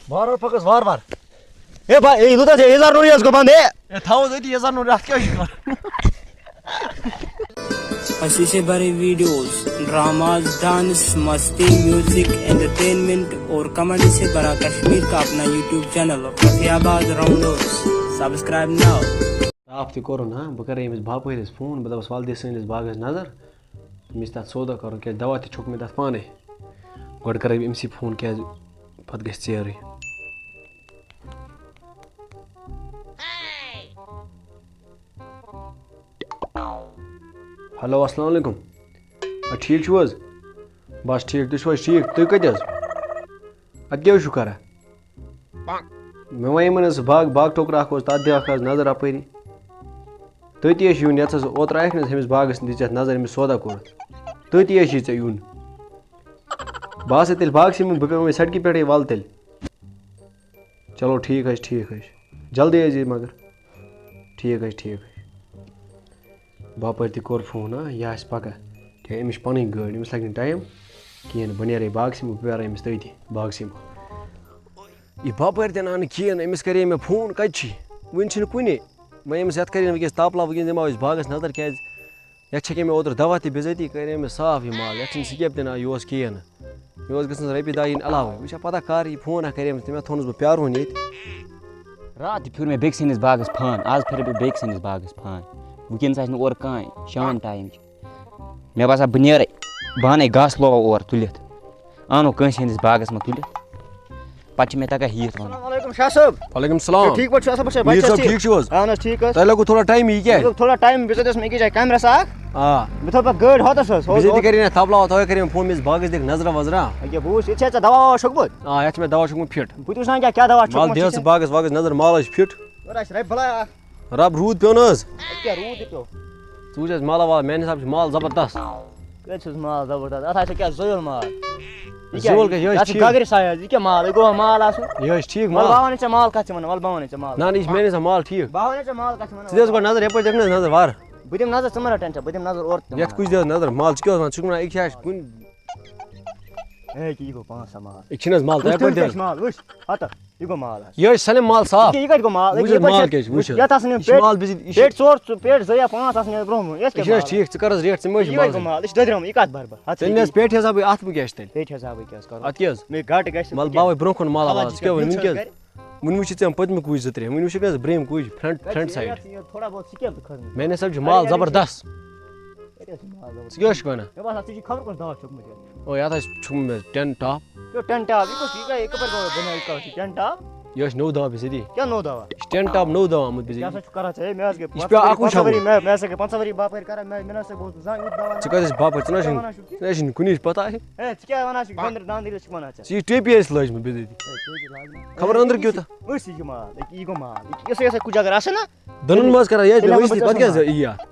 وار pics وار اے بھائی اے لوتا ہے 1000 نوری اس کو بند ہے اے تھاو دتی 1000 نور رات کیا ہنسی سے بھرے ویڈیوز، ڈراماز، ڈانس، مستی، میوزک، انٹرٹینمنٹ اور کامیڈی سے بھرا کشمیر کا اپنا یوٹیوب چینل فتح آباد راؤنڈرز سبسکرائب ناؤ. آپ تہ کورن ہاں بہ کرے أمس باپٲرِس فون بہ دپس ول دِ سٲنِس باغس نظر أمِس تتھ سودا کرُن کیازِ دوا تہِ چھوٚک مےٚ تتھ پانے گۄڈٕ کرے بہٕ أمسٕے فون کیازِ پتہٕ گژھِ ژیرٕے. ہیلو السلام علیکم. ٹھیک چھو حظ؟ بس ٹھیک تُہۍ چھِو حظ ٹھیک تُہۍ کتہِ حظ؟ ادٕ کیاہ حظ چھِو کران؟ مےٚ وَنے یِمن حظ باغ ٹوکرا اکھ اوس تتھ دِوکھ حظ نظر اپٲری تٔتی حظ چھُ یُن یَتھ حظ اوترٕ آیکھ نہٕ حظ ہُمِس باغس دِژ یتھ نظر أمِس سودا کوٚرُتھ تٔتی حظ چھُے ژےٚ یُن. بہٕ آسے تیٚلہِ باغسٕے منٛز بہٕ پیٚمہٕ وۄنۍ سڑکہِ پٮ۪ٹھٕے وَلہٕ تیٚلہِ. چلو ٹھیٖک حظ چھُ جلدی حظ یی مگر ٹھیٖک حظ چھُ. باپٲرۍ تہِ کوٚر فون ہاں یہِ آسہِ پگاہ کیٛازِ أمِس چھِ پنٕنۍ گٲڑۍ أمِس لگہِ نہٕ ٹایم کِہیٖنۍ نہٕ بہٕ نیرے باغسٕے منٛز بہٕ پیارے أمِس تٔتی باغسٕے منٛز. یہِ باپٲرۍ تہِ نہٕ کِہیٖنۍ نہٕ أمِس کرے مےٚ فون کتہِ چھُے وٕنہِ چھُنہٕ کُنے. وۄنۍ أمِس یتھ کرے وٕنکیٚس تاپہٕ وٕنکیٚس دِمو أسۍ باغس نظر کیٛازِ یتھ چھکے مےٚ اوترٕ دوا تہِ بِذٲتی کرے مےٚ صاف یہِ مال یتھ چھِنہٕ سِکیب تہِ نہ یہِ اوس کِہیٖنۍ نہٕ مےٚ اوس گژھان رۄپیہِ دہ یِنۍ علاوٕے وٕچھا پتہ کر یہِ فون اکھ کریمٕژ تٔمۍ تھوٚونَس بہٕ پیارُن ییٚتہِ. رات تہِ پھیوٗر مےٚ بیٚکہِ سٕنٛدِس باغس فان آز پھیرٕ بہٕ بیٚکہِ سٕنٛدِس باغس فان وٕنکٮ۪نس آسہِ نہٕ اورٕ کٕہٕنۍ شام ٹایم چھُ مےٚ باسان بہٕ نیرے بہٕ اَنَے گاسہٕ لوگو اورٕ تُلِتھ اَنو کٲنٛسہِ ہٕنٛدِس باغس منٛز تُلِتھ پتہٕ چھِ مےٚ تگان ہیٚیِتھ وَنُن. السلام علیکم شاہ صٲب. وعلیکم السلام. ٹھیک پٲٹھۍ چھِو اصل پٲٹھۍ میٖر صٲب ٹھیک چھِو حظ؟ اہن حظ ٹھیک حظ. تۄہہِ لوٚگوٕ تھوڑا ٹایم یہِ کیٛازِ؟ تھوڑا ٹایم بہٕ ژٔٹِس مےٚ أکِس جایہِ کیمرس اکھ آ بہٕ تھوٚو پتہٕ گٲڑۍ ہوتس حظ بِذٲتی کرے مےٚ تپلاو توے کرے مےٚ فون مےٚ باغس دِکھ نظرا وظرا. ییٚکیاہ بہٕ وٕچھ ییٚتہِ چھا ژےٚ دوا ووا چھوٚکمُت؟ آ یتھ چھُ مےٚ دوا چھوٚکمُت فِٹ بہٕ تہِ وٕچھناو کیٛاہ دوا وَلہٕ چھوٚکمُت دِ حظ ژٕ باغس واغس نظر مال حظ چھُ فِٹ. اور اَسہِ رَبہِ بلایا اکھ رب روٗد پیوٚو نہٕ حظ؟ کیٛاہ روٗد تہِ پیوٚو ژٕ وٕچھ حظ مالا والا میانہِ حساب چھُ مال زبردست. کَتہِ چھُس مال زبردست اتھ آسہِ کیٛاہ زٲیُل مال زٲیُل کیٛاہ یہِ حظ یتھ چھُ چھُ گگرِ سایہِ حظ یہِ کیٛاہ مال یہِ گوٚوا مال آسُن. یہِ حظ چھُ ٹھیٖک وَلہٕ مال. بہٕ وَنَے ژےٚ مال کَتھ چھِ وَنان وَلہٕ بہٕ وَنَے ژےٚ مال نہ نہ یہِ چھُ میانہِ حساب مال ٹھیٖک. بہٕ وَنَے ژےٚ مال کَتھ چھِ وَنان ژٕ دِ حظ گۄڈٕ نظر یپٲرۍ دِکھ نہٕ حظ نظر وارٕ بہٕ دِمہٕ نظر ژٕ مہ رَٹ ٹٮ۪نشن بہٕ دِمہٕ نظر اورٕ تہِ یتھ کُس دِ حظ نظر مال ژٕ کیٛاہ وَنان ژٕ چھُکھ وَنان أکۍ چھِ کُنہِ ہے یہِ گوٚو 500 مال یہِ چھِنہٕ حظ مال تۄہہِ یپٲرۍ دِ حظ مال وٕچھ ہتہٕ یہِ گوٚو مال حظ یہِ حظ چھُ سٲلِم مال صاف. یہِ کَتہِ گوٚو مال وٕچھ حظ مال کیٛاہ چھُ وٕچھ حظ یتھ آسن یہِ چھُ مال بِذٲتی یہِ پیٹہِ ژور پیٹہِ زٕ یا 5 آسن یتھ برٛونٛہہ یتھ چھُ کیٛاہ حظ ٹھیٖک ژٕ کر حظ ریٹ ژٕ مہ یہِ کَتہِ گوٚو مال یہِ چھُ دۄدریومُت یہِ کتھ بَرٕ بہٕ ژےٚ نہِ حظ پیٹہِ حسابٕے اَتھ کیٛاہ چھُ تیٚلہِ پیٹہِ حسابٕے کیٛاہ حظ کَرُن اَدٕ کیٛاہ حظ مےٚ گاٹہٕ گژھِ مطلب باوے برونٛہہ کُن مال ژٕ کیٛاہ وَنہِ وٕنکٮ۪س وٕنہِ وٕچھِتھ ژےٚ پٔتمہِ کُج 2-3 وٕنہِ وٕچھِکھ حظ برٛونٛہِم کُج فرنٹ سایڈ تھوڑا بہت سِکیب تہِ کھٔژمٕژ میانہِ حساب چھُ مال زبردست. ژٕ کیٛاہ چھُکھ وَنان؟ مےٚ باسان ژےٚ چھُے خبر کُس دوا چھوٚکمُت او یتھ حظ چھُکمُت مےٚ 10 ٹاپ. ٹٮ۪ن ٹاپ یہِ کَپٲرۍ گوٚو بَنٲوِتھ یہِ 10 ٹاپ یہِ حظ چھُ نوٚو دوا بِذٲتی کیٛاہ نوٚو دوا یہِ چھُ 10 ٹاپ نوٚو دوا آمُت کیٛاہ بِذٲتی. سا چھُ کران ژٕ ہے مےٚ حظ گٔے یہِ چھُ پیٚوان 11 ؤری مےٚ ہسا گٔے 15 ؤری باپٲرۍ کران مےٚ نہ سا بہٕ اوسُس زانٛہہ یُتھ دوا ژٕ کتھ ٲسۍ باپٲرۍ ژٕ نہ چھُنہٕ کُنِچ پتہ ہے ژٕ کیٛاہ وَنان چھُکھ دٔنٛدٕر دانٛدٕر چھُکھ وَنان ژےٚ ژٕ چھِ ٹیپی ٲسۍ لٲجمٕژ بِذٲتی خبر أنٛدرٕ کیُتھ وٕچھ یہِ مال یہِ گوٚو مال یُس یہِ کُج اگر آسہِ نا دۄنن منٛز کران یہِ حظ مےٚ وٕچھتھٕے پتہٕ کیٛاہ یی اَتھ.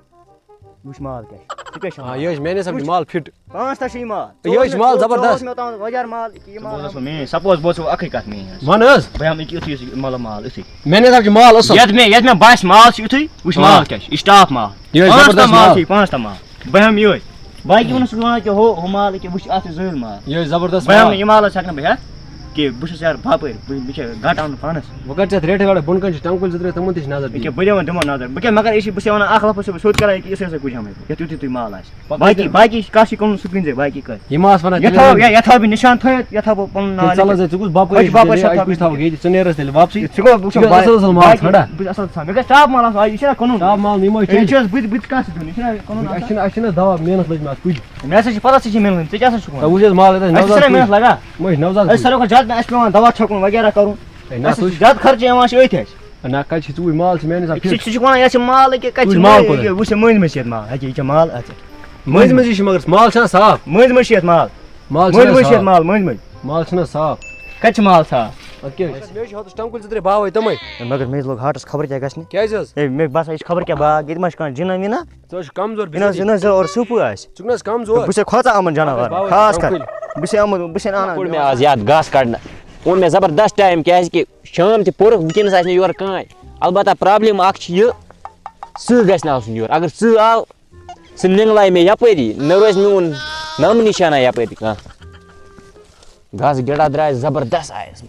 وٕچھ مال کیٛاہ چھُ ژٕ کیٛاہ چھُ آ یہِ حظ چھُ میانہِ حساب چھُ مال فِٹ 5 چھُ یہِ مال یہِ حظ چھُ مال زبردست. مےٚ اوتام وۄجار مال یہِ مال میٲنۍ سپوز بہٕ اوسُس اکھٕے کتھ میٲنۍ وَن حظ بہٕ ہٮ۪مہٕ یُتھُے یُتھُے مطلب مال یُتھُے میانہِ حساب چھُ مال اصٕل. یتھ مےٚ باسہِ مال چھُ یُتھُے وٕچھ مال کیٛاہ چھُ یہِ چھُ ٹاپ مال یہِ حظ زبردست مال مال چھُ 5 مال بہٕ ہٮ۪مہٕ یِہوٚے باقٕے ووٚنُس وَنان کہِ ہُہ مال ییٚکیٛاہ وٕچھ اَتھ چھُ زٲیُل مال یہِ حظ زبردست بہٕ ہٮ۪مہٕ مال. نہٕ یہِ مال حظ ہٮ۪کہٕ نہٕ بہٕ ہٮ۪تھ کیٚنٛہہ بہٕ چھُس یارٕ باپٲرۍ بہٕ چھِ گاٹہٕ اَنُن پانَس وۄنۍ کر ژٕ اَتھ ریٹھٕے ویٹھٕے بۄن کَنۍ چھِ ٹنٛگہٕ کُلۍ 2-3 تِمن تہِ چھِ نظر دِنۍ. ییٚکیٛاہ بہٕ دِمو نظر بہٕ کیٛاہ مگر یہِ چھِ بہٕ چھُسے وَنان اکھ لفظ چھُس بہٕ سیوٚد کران ییٚکیٛاہ یِژھٕے یِژھٕے کُج ہٮ۪مَے بہٕ یَتھ یُتھُے مال آسہِ باقٕے کَتھ چھِ کٕنُن سُہ کٕنۍ زِ باقٕے کَتھ یِم آسہٕ وَنان یَتھ تھاو بہٕ نِشان تھٲیِتھ یَتھ تھاو بہٕ پَنُن ناو ژٕ حظ ژٕ کُس باپٲرۍ تھاوکھ ییٚتہِ ژٕ نیرٕ حظ تیٚلہِ واپسٕے. ژٕ گوٚو بہٕ چھُس اصٕل اصٕل مال ژھانٛڈا بہٕ چھُس اصٕل ژھانٛڈان مےٚ گژھِ ٹاپ مال آسُن یہِ چھُنہ کٕنُن ٹاپ مال یِم حظ یہِ چھُ حظ بہٕ تہِ کَتھ چھُس دیُن یہِ چھُنہ کٕنُن اَسہِ چھِنہٕ دوا محنت لٔجمٕژ اَتھ کُجہِ. مےٚ ہسا چھِ پتہ ژےٚ چھِ محنت ژےٚ کیٛاہ سا چھُکھ ژٕ وٕچھ حظ مال اَسہِ چھِ محنت لگان مےٚ چھِ نوزاد أسۍ ساروی کھۄتہٕ زیادٕ اَسہِ پٮ۪وان دوا چھَکُن وغیرہ کَرُن اَسہِ چھِ زیادٕ خرچہٕ یِوان چھِ أتھۍ اَسہِ نہ کَتہِ چھِ ژوٗرِ مال چھِ میانہِ حساب ژٕ چھُکھ وَنان یَتھ چھِ مال ییٚکیٛاہ کَتہِ چھِ مال مال کوٚت وٕچھ مٔنٛزۍ مٔنٛزۍ چھِ یَتھ مال ییٚکیٛاہ یہِ چھِ مال مٔنٛزۍ مٔنٛزی چھِ مگر مال چھُنہ صاف مٔنٛزۍ مٔنٛزۍ چھِ یَتھ مال مال مٔنٛزۍ چھُنہ مٔنٛزۍ چھِ یَتھ صاف مال مٔنٛزۍ مٔنٛزۍ مال چھُنہ صاف کَتہِ چھِ مال صاف اَدٕ کیٛاہ مےٚ حظ چھِ ہوٚتَس ٹنٛگہٕ کُلۍ 2-3 باوَے تِمَے مگر مےٚ حظ لوٚگ ہاٹَس خبر کیٛاہ گژھِ نہٕ کیٛازِ حظ ہے مےٚ باسان یہِ چھِ خبر کیٛاہ باغ ییٚتہِ ما چھِ کانٛہہ جِنا وِنا ژٕ حظ چھُکھ کمزور یہِ نہ حظ اورٕ سوٗپہٕ آسہِ ژٕ چھُکھ نہ حظ کمزور بہٕ چھُسے کھوژان یِمن جاناوارن خاص کر بہٕ چھُسے کوٚڑ مےٚ اَنان آز یاد گاسہٕ کڑنہٕ اوٚن مےٚ زبردست ٹایم کیٛازِکہِ شام تہِ پوٚرُکھ وٕنکٮ۪نس آسہِ نہٕ یورٕ کٕہٕنۍ البتہ پرٛابلِم اکھ چھِ یہِ سٕہہ گژھِ نہٕ آسُن یورٕ اگر سٕہہ آو سُہ نِنٛگلایہِ مےٚ یپٲری نہ روزِ میون نامہٕ نِشانہ یپٲری کانٛہہ گاسہٕ گِڑا درٛاے زبردست آیَس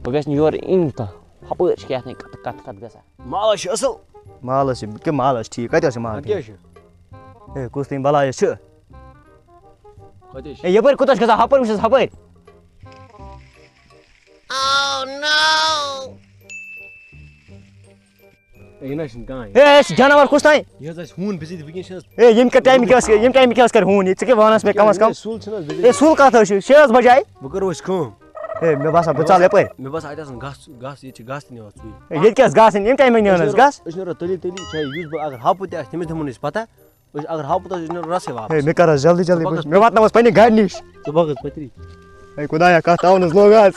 بہٕ گژھِ نہٕ یورٕ یِنۍ تہٕ ہُپٲرۍ چھِ کیٛاہ تام کَتھ گژھان مال چھُ اصل مال چھِ کیٛاہ مال چھِ ٹھیٖک کَتہِ چھُ مال کیٛاہ چھُ ہے کُس تام بلاے چھِ کَتہِ چھُ ہے یَپٲرۍ کوٗتاہ چھُ گژھان ہُپٲرۍ وٕچھ حظ ہُپٲرۍ یہِ نہ چھُنہٕ کٕہٕنۍ ہے یہِ چھِ جاناوار کُس تام یہِ حظ آسہِ ہوٗن بِزِتھ وٕنکٮ۪ن چھِ حظ ہے ییٚمہِ ٹایمہِ کیٛاہ حظ کَرِ ہوٗن یہِ ژٕ کیٛاہ وَنس مےٚ کم از کم سُل چھُنہٕ حظ ہے بِزِتھ سُل کَتھ حظ چھُ 6 حظ بجاے وۄنۍ کَرو أسۍ کٲم ہے مےٚ باسان بہٕ ژَلہٕ یَپٲرۍ مےٚ باسان اَتہِ آسان گاسہٕ ییٚتہِ چھِ گاسہٕ تہِ نِوان ژٕے ہے ییٚتہِ کیٛاہ حظ گاسہٕ ییٚمہِ ٹایمہِ نیران حظ گاسہٕ أسۍ نیرو تٔلی چاہے یُس بہٕ اگر ہاپُت تہِ آسہِ تٔمِس دِمون أسۍ پتہ أسۍ اگر ہاپُت آسہِ أسۍ نیرو رسٕے ہے واپس مےٚ کر حظ جلدی جلدی مےٚ واتناوس پنٛنہِ گاڑِ نِش ژٕ بَغ حظ پٔتری ہے خۄدایا کَتھ تاوُن حظ لوگ حظ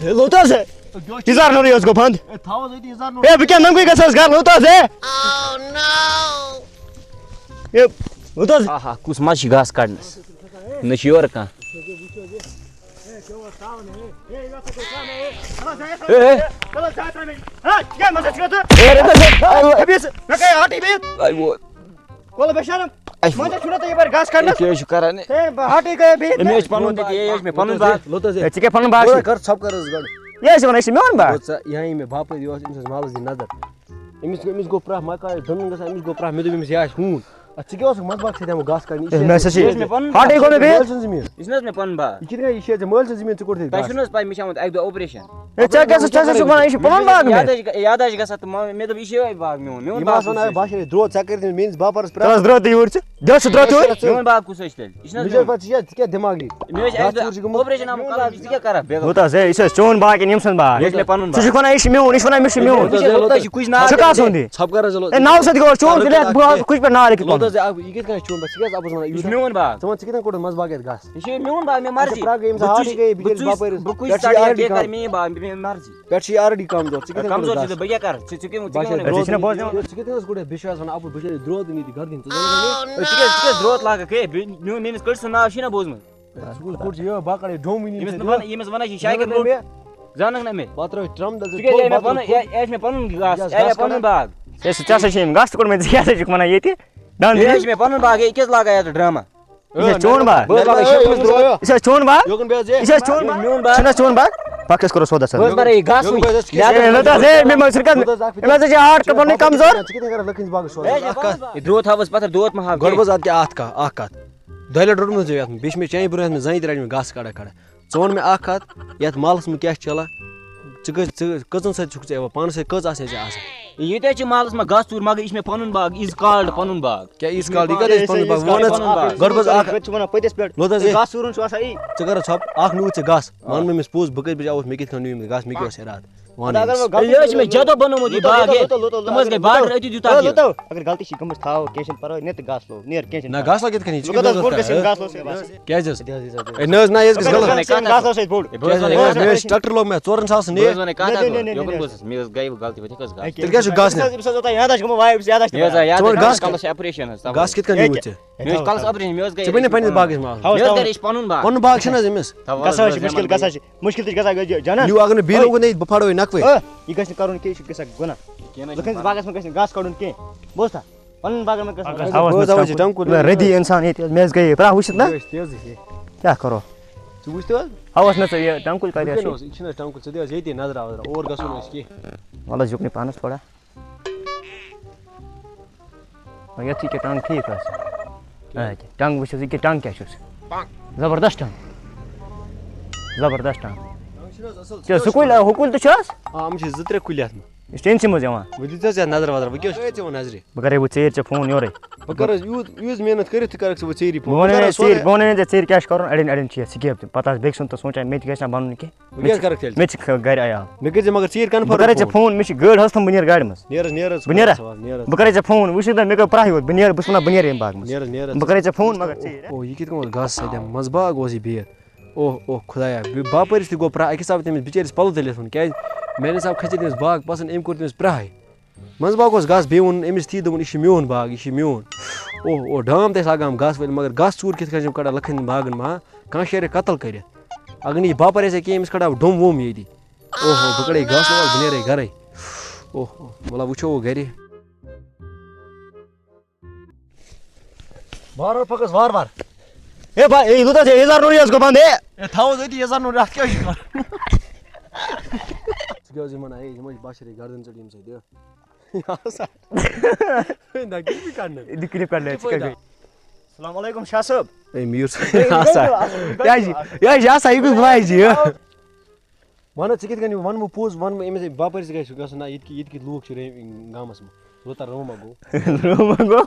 ہے لوٚت حظ اِظہار نوٚرٕے حظ گوٚو بنٛد تھاو حظ أتی یزار ہے بہٕ کیٛاہ ننٛگوٕے گژھٕ حظ گرٕ لوٚت حظ ہے لوٚت حظ آہا کُس مَزٕ چھُ گاسہٕ کَڑنَس نہ چھِ یورٕ کانٛہہ کیٛاہ چھُ کران أمۍ چھُ پَنُن یہِ چھُ مےٚ پَنُن باغ ژٕ کیٛاہ پَنُن باغ کر ژھۄپ کر حظ گۄڈٕ یہِ حظ چھِ وَنان یہِ چھِ میون باغ یہِ ہاے مےٚ باپٲرۍ یہِ اوس أمِس ٲس مالس دِنۍ نظر أمِس گوٚو پرٛاہ مکان دٕنُن گژھان أمِس گوٚو پرٛاہ مےٚ دوٚپ أمِس یہِ آسہِ ہوٗن ژٕ کیٛاہ اوسُکھ منٛزٕ باغ سۭتۍ آمُت گاسہٕ کَڑنہِ مےٚ ہسا چھِ مےٚ پَنُن ہاٹٕے گوٚو مےٚ بیٚیہِ مٲلۍ سُنٛد زٔمیٖن یہِ چھُنہٕ حظ مےٚ پَنُن باغ یہِ کِتھ کٔنۍ یہِ چھِ ژےٚ مٲلۍ سُنٛد زٔمیٖن ژٕ کوٚر تۄہہِ چھُنہٕ حظ پَے مےٚ چھِ آمُت اَکہِ دۄہ اوپریشن ہے ژےٚ کیٛاہ چھُ وَنان یہِ چھُ پَنُن باغ مےٚ یاد حظ چھِ گژھان تہٕ مےٚ دوٚپ یہِ چھُ یِہوٚے باغ میون یہِ باغ ما وَنان باشا درٛوٚد ژےٚ کٔرۍ میٛٲنِس باپارَس ژٕ حظ درٛاو تہٕ یوٗرۍ ژٕ دِ ژٕ درٛاو تہٕ یوٗرۍ میون باغ کُس حظ چھُ تیٚلہِ یہِ چھُنہٕ مےٚ حظ چھِ پَتہٕ ژٕ کیٛاہ دٮ۪ماغ یہِ مےٚ حظ چھِ اَکہِ دۄہ اوپریشن آمُت کَرُن ژٕ کیٛاہ کرکھ بے لوٚت حظ ہے یہِ چھِ حظ چون باغ کِنہٕ ییٚمہِ سُنٛد باغ یہِ چھُ مےٚ پَنُن ژٕ چھُکھ وَنان یہِ چھُ میون یہِ چھُ وَنان مےٚ چھُ میون تۄہہِ چھُ کُج ناو ژٕ کَس سُنٛد یہِ ژھۄپ کر حظ ہے ناو سۭتۍ گوٚو چون ژٕ لیکھ بہٕ کُج پٮ۪ٹھ ناو لیکھِتھ لوٚت پَنُن حظ یہِ کِتھ کٔنۍ چھُ ژٕ کیٛازِ اَپُز وَنان یہِ چھُ میون باغ ژٕ وَن ژٕ کِتھ کٔنۍ کوٚڑُتھ منٛزٕ باغ یَتھ گاسہٕ یہِ چھُ میون باغ مےٚ مرضی پرٛاگ گٔے أمِس ہاٹٕے گٔے بِچٲرِس باپٲرِس بہٕ کُج پٮ۪ٹھ چھِ ژَٹہٕ آلریڈی بیٚیہِ کَرِ میٛٲنۍ باغ میٛٲنۍ مرضی پٮ۪ٹھ چھِ یہِ آلریڈی کَمزور ژٕ کِتھ کمزور کٔنۍ چھُس بہٕ کیٛاہ کَرٕ ژٕ کیٛاہ باشا ژٕ چھِنا بوزناوان ژٕ کِتھ کٔنۍ کوٚڑُتھ بیٚیہِ چھُ آسان اَپُز بِچٲرِس درٛوٚد نیٖتی گردِنۍ ژٕ ژٕ کیٛازِ درٛوت لاگکھ ہے میٛٲنِس کٔٹۍ سُنٛد ناو چھُے نا بوٗزمُت سکوٗل کوٚڑ چھِ یہِ باقٕے ڈومٕنۍ ییٚمِس وَنان چھِ شاکر زانکھ نا مےٚ پَتہٕ ترٛٲوِتھ ٹرٛم ژٕ کیٛازِ یہِ مےٚ پَنُن یہِ چھُ مےٚ پَنُن گاسہٕ یہِ چھُ پَنُن باغ ہے ژٕ ہسا چھِ أمۍ گاسہٕ کوٚڑمُت ژٕ کیٛاہ ہسا چھُکھ وَنان ییٚتہِ دَنٛد یہِ چھُ مےٚ پَنُن باغ یہِ کیٛازِ لاگان یَتھ ڈرٛاما یہِ چھا چون باغ بہٕ حظ لاگان شیٖٹھ درٛوت یہِ چھا چون باغ یوکُن بیٚیہِ حظ یہِ چھا چون باغ میون باغ چھُنہٕ چون باغ پَکھ أسۍ کَرو سودا سر بہٕ حظ بَرے یہِ گاسہٕ وٕنۍ لوٚت حظ ہے مےٚ مہ ژٕ کَر أمۍ ہسا چھِ ہاٹ پَنُنُے کمزور ژٕ کِتھ کٔنۍ کَرکھ لٔکھِنۍ باغس سودا یہِ درٛوت ہاوس پَتھر دود مہ ہاو گۄڈٕ بوز اَتھ کیٛاہ اکھ کَتھ دۄیہِ لَٹہِ روٚٹمُت ژےٚ یَتھ بیٚیہِ چھِ مےٚ چانہِ برونٛہہ مےٚ زَنہِ تہِ رَٹہِ مےٚ گاسہٕ کَڑا ژٕ وَن مےٚ اکھ کَتھ یَتھ مالَس منٛز کیٛاہ چھُ چلان ژٕ کٔژَن سۭتۍ چھُکھ ژٕ یِوان پانَس سۭتۍ کٔژ آسہِ ژےٚ آسان ییٚتہِ حظ چھِ مالَس منٛز گاسہٕ ژوٗر مگر یہِ چھُ مےٚ پَنُن باغ ایٖز کالڈ پَنُن باغ کیٛاہ ییٖژ کال یہِ کَتھ ٲسۍ پَنُن باغ وَن حظ گۄڈٕ بوز اکھ چھِ وَنان پٔتِس پٮ۪ٹھ لوٚت حظ گاسہٕ ژوٗرُن چھُ آسان یی ژٕ کَر حظ ژھۄپ اکھ نیوٗتھ ژےٚ گاسہٕ وَن مےٚ أمِس پوٚز بہٕ کٔژِ بَجہِ آوُس مےٚ کِتھ کٔنۍ نیوٗ أمِس گاسہٕ مےٚ کیٛاہ اوس اِرادٕ وَن یہِ حظ چھِ مےٚ جدو بنومُت یہِ باغ تِم حظ گٔے باغ أتی دیُتاکھ یہِ اگر غلطی چھِ گٔمٕژ تھاو کیٚنٛہہ چھُنہٕ پَرواے نہِ تہٕ گاسہٕ لوگ نیر کیٚنٛہہ نہ چھُنہٕ گاسہٕ کِتھ کٔنۍ کیٛازِ حظ گاسہٕ نہ حظ نہ یہِ حظ گژھِ غلط اوس اَتہِ بوٚڑ مےٚ حظ ٹرٛیکٹر لوگ مےٚ 4,000 بہٕ حظ وَنے کَتھ اکھ یوکُن بوٗزُس مےٚ حظ گٔے غلطی وۄنۍ کٔژ گاسہٕ تیٚلہِ کیٛاہ چھُ گاسہٕ أمِس حظ اوتانۍ یاد آسہِ گوٚمُت واے یاد مےٚ حظ آو یاد ژٕ وَن گاسہٕ کَلَس چھِ اَپریشَن حظ گاسہٕ کِتھ کٔنۍ نیوٗتھ ژےٚ مےٚ حظ کَلَس اَپریشَن مےٚ حظ گٔے ژٕ ؤنِو پنٛنِس باغس منٛز مےٚ حظ گٔے یہِ چھُ پَنُن باغ پَنُن باغ چھُنہٕ حظ أمِس گژھان چھِ مُشکِل گژھان چھِ مُشکِل تہِ چھِ گژھان جانان نیوٗ اگر نہٕ بیٚیہِ لوگُن نہٕ بہٕ پھاڑو یہِ نَکھوٕے یہِ گژھِ نہٕ کَرُن کیٚنٛہہ یہِ چھُ گژھان گۄناہ لُکن باغس منٛز گژھِ نہٕ گاسہٕ کَڑُن کیٚنٛہہ بوزتھا پَنُن باغن منٛز ریڈی اِنسان ییٚتہِ مےٚ حظ گٔے پرٛا وٕچھِتھ نہ کیٛاہ کَرو ژٕ وٕچھ تہٕ حظ ہاوس نہ ژٕ یہِ ٹنٛگُل کَرِ یہِ چھُنہٕ حظ ٹنٛگُل ژٕ دِ حظ ییٚتی نظرا وظرا اور گژھو نہٕ أسۍ کیٚنٛہہ وَلہٕ حظ یُکنُے پانَس تھوڑا یَتھ یہِ کیٛاہ ٹنٛگ ٹھیٖک حظ ٹنٛگ وٕچھ حظ یہِ کیٛاہ ٹنٛگ کیٛاہ چھُس زبردست ٹنٛگ زبردست ٹنٛگ کیٛاہ سکوٗل ہُکُل تہِ چھُ حظ یِم چھِ 2-3 کُلۍ اَتھ منٛز یہِ چھُ ٹٮ۪نسہِ منٛز یِوان وۄنۍ دِژ حظ یَتھ نظر وظر وۄنۍ کیٛاہ چھُ ژےٚ وۄنۍ نظرِ بہٕ کَرے وۄنۍ ژیٖرۍ ژےٚ فون یورَے بہٕ کَرٕ حظ یوٗت محنت کٔرِتھ تہِ کَرکھ ژٕ وۄنۍ ژیٖری بہٕ وَنے ژیٖرۍ ژیٖرۍ کیٛاہ چھُ کَرُن اَڑٮ۪ن چھِ یَتھ سِکیپ تہِ پَتہٕ آسہِ بیٚکہِ سُنٛد تہٕ سونٛچان مےٚ تہِ گژھِ نہ بَنُن وۄنۍ کیٛاہ کَرکھ تیٚلہِ مےٚ تہِ چھِ گَرِ عیال مےٚ کٔرۍ زِ مگر ژیٖرۍ بہٕ کَرے ژےٚ فون مےٚ چھِ گٲڑۍ حظ تھٲومٕژ بہٕ نیرٕ گاڑِ منٛز نیر حظ بہٕ نیرا بہٕ کَرے ژےٚ فون وٕچھ مےٚ گٔے پرٛاے یوت بہٕ نیرٕ بہٕ چھُس وَنان بہٕ نیرٕ ییٚمہِ باغ منٛز بہٕ کَرے ژےٚ فون مگر او یہِ کِتھ کٔنۍ اوس گاسہٕ سۭتۍ منٛزٕ باغ اوس یہِ بِہِتھ اوہ خۄدایا باپٲرِس تہِ گوٚو پرٛاے اَکہِ حسابہٕ تٔمِس بِچٲرِس پَلو تٔلِتھ ووٚن کیٛازِ میٛانہِ حِسابہٕ کھٔژِ تٔمِس باغ پَسنٛد أمۍ کوٚر تٔمِس پرٛاے منٛزٕ باغ اوس گاسہٕ بیٚیہِ ووٚن أمِس تی دوٚپُن یہِ چھُ میون باغ یہِ چھُ میون اوہ ڈام تہِ ٲسۍ لاگان گاسہٕ وٲلۍ مگر گاسہٕ ژوٗر کِتھ کٔنۍ چھِ یِم کَڑان لٕکھَن باغن منٛز کانٛہہ شیرِ قتل کٔرِتھ اگر نہٕ یہِ باپار آسہِ ہا کینٛہہ أمِس کَڑہا بہٕ ڈوٚم ووٚم ییٚتی بہٕ کَڑے گاسہٕ وول بہٕ نیرے گَرَے وَلہٕ وٕچھو وۄنۍ گَرِ وار پکس وار وار اے بھائی اے لوتا سے ہزار نوری اس کو بند اے تھاو أتی یزار نور رات کیٛاہ چھُ کران ژٕ کیٛاہ اوس یِمن اے یِمن چھِ باشر گردن ژٔٹ ییٚمہِ سۭتۍ نہ کِہیٖنۍ کَڑنہٕ کلپ کر لے السلام علیکم شاہ صاحب اے میٖر یہ آسان یہ کس بھائی جی وَن ژٕ کِتھ کٔنۍ وَن بہٕ پوٚز وَن بہٕ أمِس باپٲرِس گژھِ گژھُن نہ ییٚتہِ کہِ لوٗکھ چھِ گامَس منٛز کوٗتاہ روما گوٚو روما گو